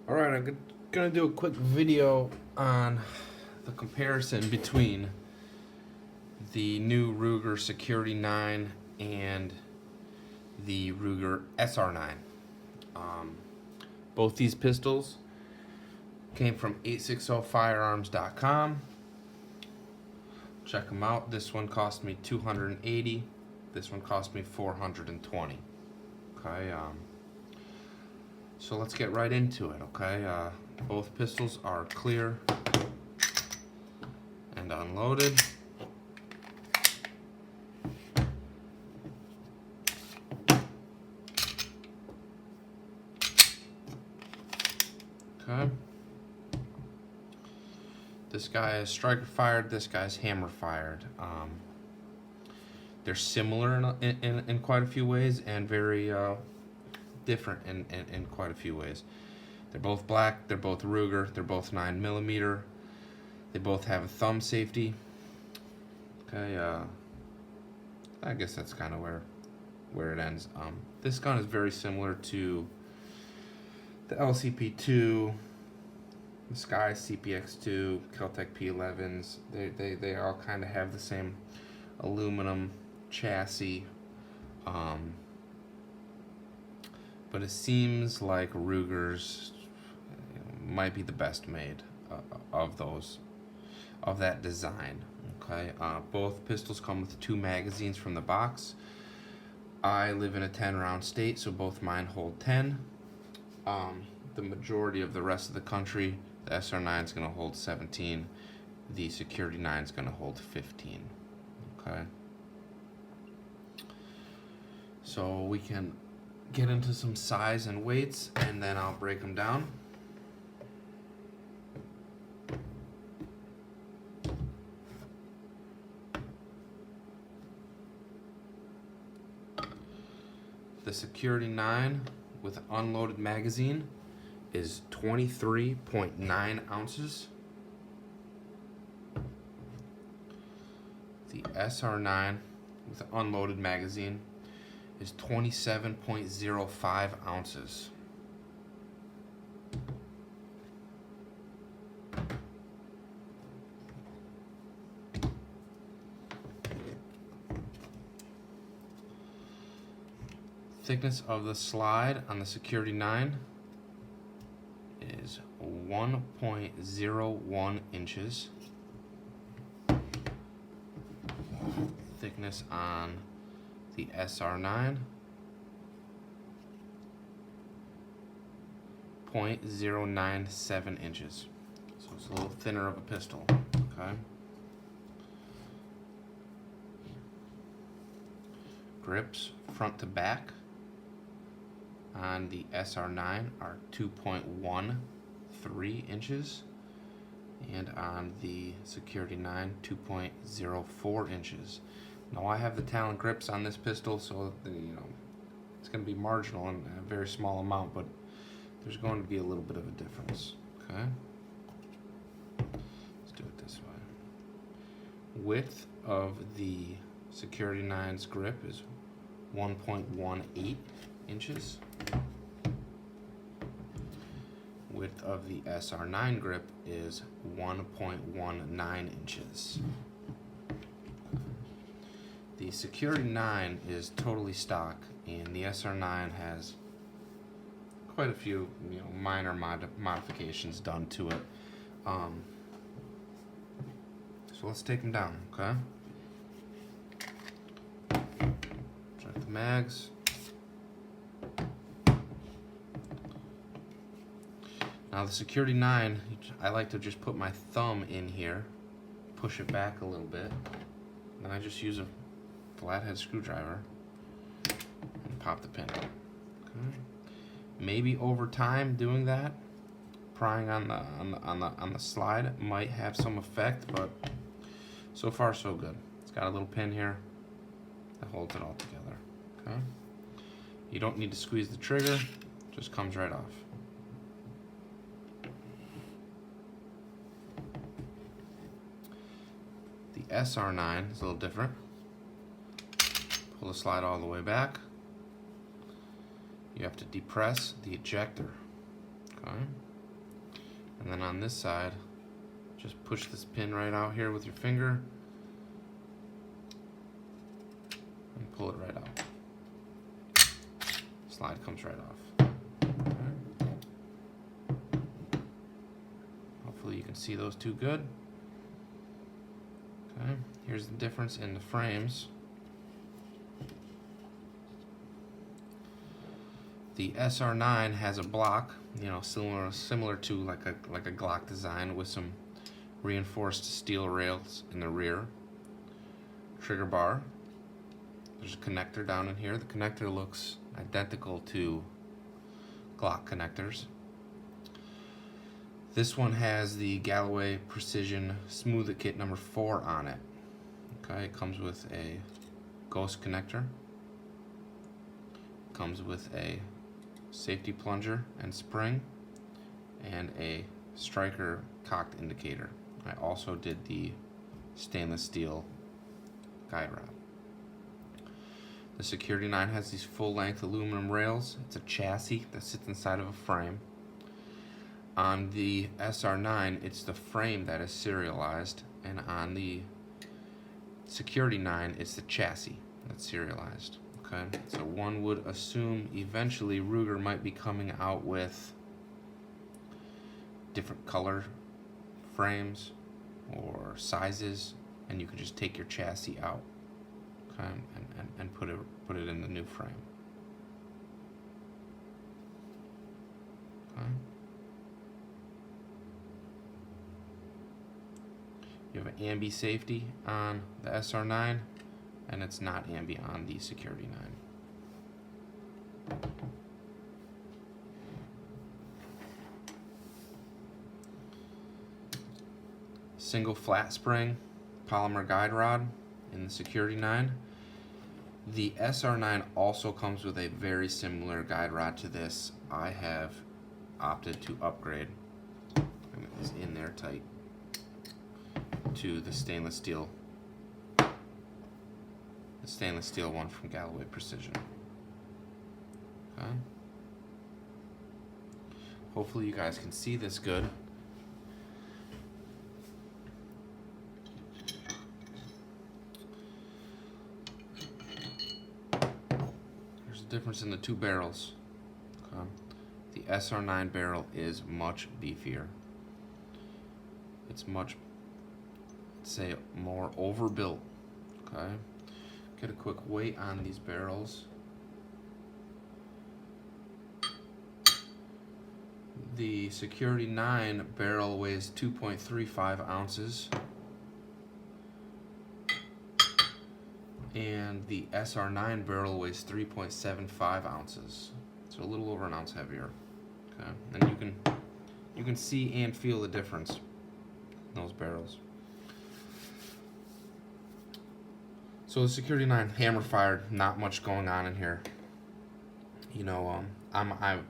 Alright, I'm gonna do a quick video on the comparison between the new Ruger Security 9 and the Ruger SR9. Both these pistols came from 860firearms.com. Check them out. This one cost me $280. This one cost me $420. Okay. So let's get right into it. Okay. Both pistols are clear and unloaded. Okay. This guy is striker fired. This guy's hammer fired. They're similar in quite a few ways and very different in quite a few ways. They're both black. They're both Ruger. They're both 9mm. They both have a thumb safety. Okay. I guess that's kind of where it ends. This gun is very similar to the LCP2, the Sky CPX2, Keltec P11s. They all kind of have the same aluminum chassis, but it seems like Ruger's might be the best made of those, of that design. Okay, both pistols come with 2 magazines from the box. I live in a 10-round state, so both mine hold 10. The majority of the rest of the country, the SR9 is going to hold 17. The Security 9 is going to hold 15. Okay. So we can get into some size and weights, and then I'll break them down. The Security 9 with unloaded magazine is 23.9 ounces. The SR9 with unloaded magazine is 27.05 ounces. Thickness of the slide on the Security 9 is 1.01 inches. Thickness on the SR9, 0.097 inches. So it's a little thinner of a pistol. Okay. Grips front to back on the SR9 are 2.13 inches, and on the Security 9, 2.04 inches. Now I have the Talon grips on this pistol, so it's going to be marginal and a very small amount, but there's going to be a little bit of a difference. Okay, let's do it this way. Width of the Security 9's grip is 1.18 inches. Width of the SR9 grip is 1.19 inches. The Security 9 is totally stock, and the SR9 has quite a few minor modifications done to it. So let's take them down, okay? Check the mags. Now the Security 9, I like to just put my thumb in here, push it back a little bit, then I just use a flathead screwdriver and pop the pin. Okay. Maybe over time doing that, prying on the slide might have some effect, but so far so good. It's got a little pin here that holds it all together. Okay. You don't need to squeeze the trigger, it just comes right off. The SR9 is a little different. Pull the slide all the way back. You have to depress the ejector. Okay. And then on this side, just push this pin right out here with your finger and pull it right out. Slide comes right off. Okay. Hopefully you can see those two good. Okay, here's the difference in the frames. The SR9 has a block, you know, similar to like a Glock design with some reinforced steel rails in the rear. Trigger bar. There's a connector down in here. The connector looks identical to Glock connectors. This one has the Galloway Precision Smooth It Kit number 4 on it. Okay, it comes with a ghost connector. Comes with a safety plunger and spring, and a striker cocked indicator. I also did the stainless steel guide rod. The Security 9 has these full-length aluminum rails. It's a chassis that sits inside of a frame. On the SR9, it's the frame that is serialized, and on the Security 9, it's the chassis that's serialized. Okay, so one would assume eventually Ruger might be coming out with different color frames or sizes, and you could just take your chassis out, okay, and put it in the new frame. Okay. You have an ambi safety on the SR9, and it's not ambi on the Security 9. Single flat spring polymer guide rod in the Security 9. The SR9 also comes with a very similar guide rod to this. I have opted to upgrade, and it is in there tight, to the stainless steel one from Galloway Precision. Okay. Hopefully you guys can see this good. There's a difference in the two barrels. Okay. The SR9 barrel is much beefier. It's much, say, more overbuilt. Okay. Get a quick weight on these barrels. The Security 9 barrel weighs 2.35 ounces, and the SR9 barrel weighs 3.75 ounces, so a little over an ounce heavier. Okay, and you can see and feel the difference in those barrels. So the Security 9 hammer fired, not much going on in here. You know, I'm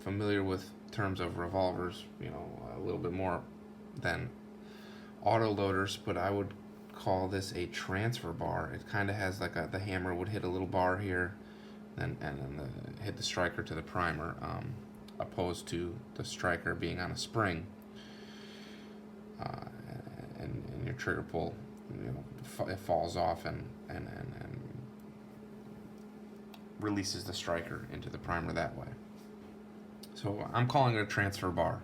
familiar with terms of revolvers, you know, a little bit more than auto loaders, but I would call this a transfer bar. It kind of has like the hammer would hit a little bar here, and then hit the striker to the primer, opposed to the striker being on a spring, and your trigger pull, you know, it falls off and releases the striker into the primer that way. So I'm calling it a transfer bar.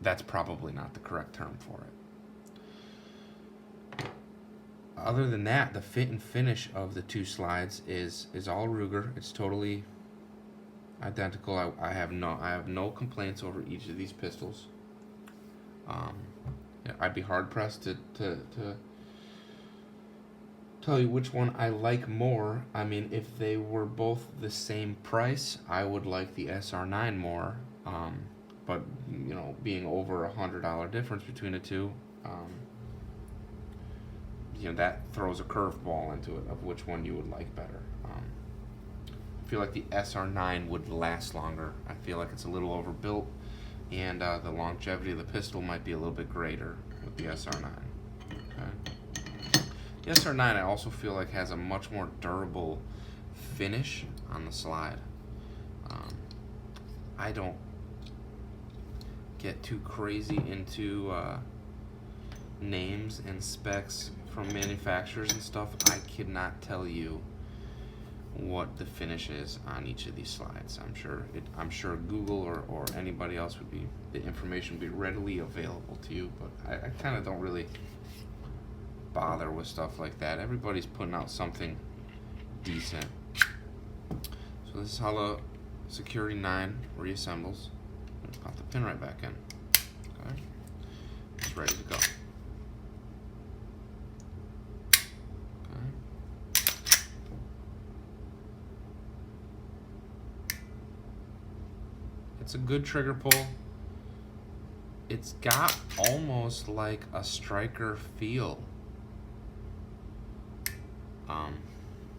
That's probably not the correct term for it. Other than that, the fit and finish of the two slides is all Ruger. It's totally identical. I have no complaints over each of these pistols. I'd be hard pressed to tell you which one I like more. I mean, if they were both the same price, I would like the SR9 more. But you know, being over $100 difference between the two, you know, that throws a curveball into it of which one you would like better. I feel like the SR9 would last longer. I feel like it's a little overbuilt, and the longevity of the pistol might be a little bit greater with the SR9. Okay. The SR9 I also feel like has a much more durable finish on the slide. I don't get too crazy into names and specs from manufacturers and stuff. I cannot tell you what the finish is on each of these slides. I'm sure Google or anybody else would be, the information would be readily available to you, but I kind of don't really bother with stuff like that. Everybody's putting out something decent. So this is how the Security 9 reassembles. Pop the pin right back in. Okay, it's ready to go. It's a good trigger pull. It's got almost like a striker feel.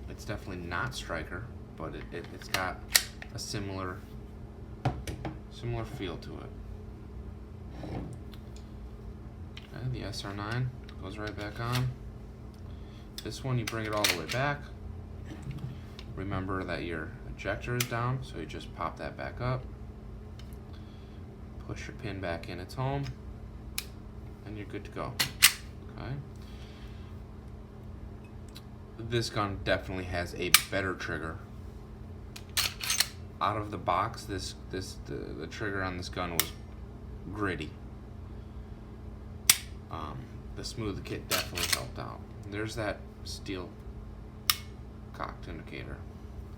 It's definitely not striker, but it's got a similar feel to it. Okay, the SR9 goes right back on. This one, you bring it all the way back. Remember that your ejector is down, so you just pop that back up. Push your pin back in its home, and you're good to go. Okay. This gun definitely has a better trigger. Out of the box, the trigger on this gun was gritty. The smooth kit definitely helped out. There's that steel cocked indicator.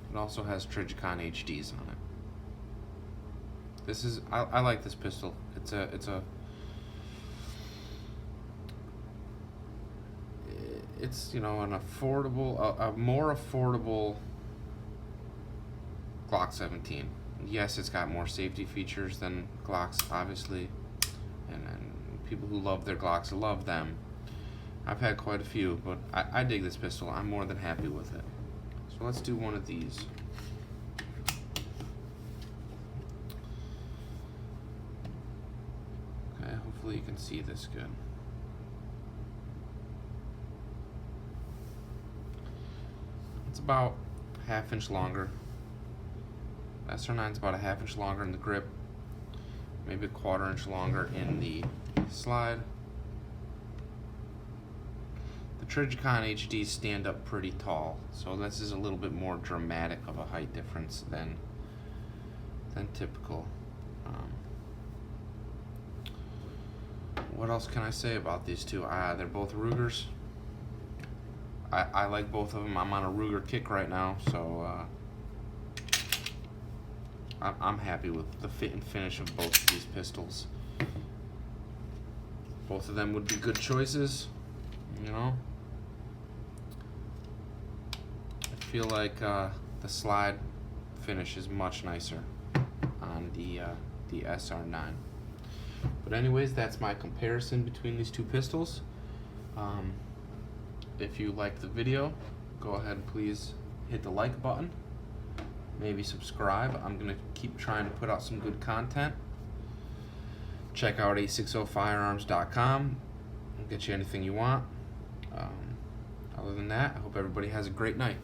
It also has Trigicon HDs on it. This is I like this pistol. It's you know, an affordable, a more affordable Glock 17. Yes, it's got more safety features than Glocks, obviously, and people who love their Glocks love them. I've had quite a few, but I dig this pistol. I'm more than happy with it. So let's do one of these. Okay, hopefully you can see this good. It's about a ½ inch longer. SR9 is about a ½ inch longer in the grip, maybe a ¼ inch longer in the slide. The Trigicon HDs stand up pretty tall, so this is a little bit more dramatic of a height difference than typical. What else can I say about these two? They're both Rugers. I like both of them. I'm on a Ruger kick right now, so I'm happy with the fit and finish of both of these pistols. Both of them would be good choices, you know. I feel like the slide finish is much nicer on the SR9. But anyways, that's my comparison between these two pistols. If you liked the video, go ahead and please hit the like button. Maybe subscribe. I'm going to keep trying to put out some good content. Check out 860firearms.com. I'll get you anything you want. Other than that, I hope everybody has a great night.